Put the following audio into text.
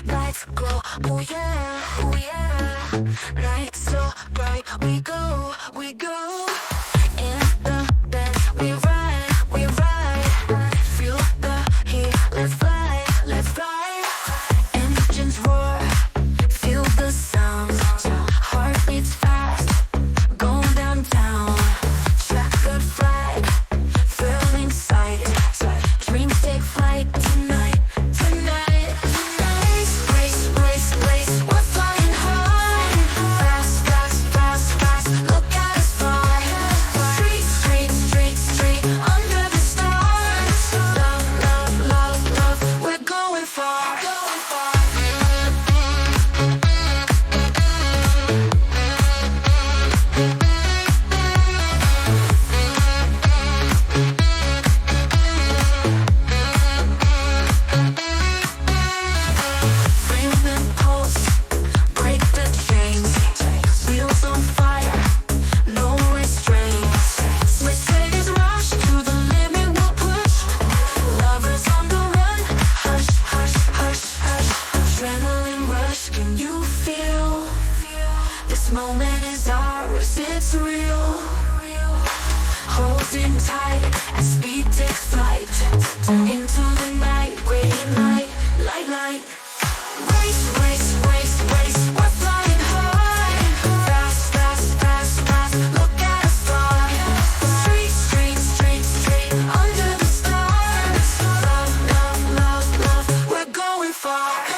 lights glow. Oh yeah, oh yeah. Night so bright, we go, we go. In the Benz, we ride. Feel the heat, let's fly, let's fly. Engines roar, feel the sound. Heart beats fast, going downtown. Checkered flag, filling sight. Dreams take flight tonight, tonight. Race, race, race, we're flying high. Fast, fast, fast, fast, look at us fly. Street, street, street, street, under the stars. Love, love, love, love, we're going far, going far. Feel the pulse, break the chains. Wheels on fire, no restraints. Mercedes rush to the limit, we'll push. Lovers on the run, hush, hush, hush, hush. Adrenaline rush, can you feel? This moment is ours, it's real. Holding tight as speed takes flight into the night, green light, light, light. Race, race, race, race, we're flying high. Fast, fast, fast, fast, look at us fly. Street, street, street, street, under the stars. Love, love, love, love, we're going far.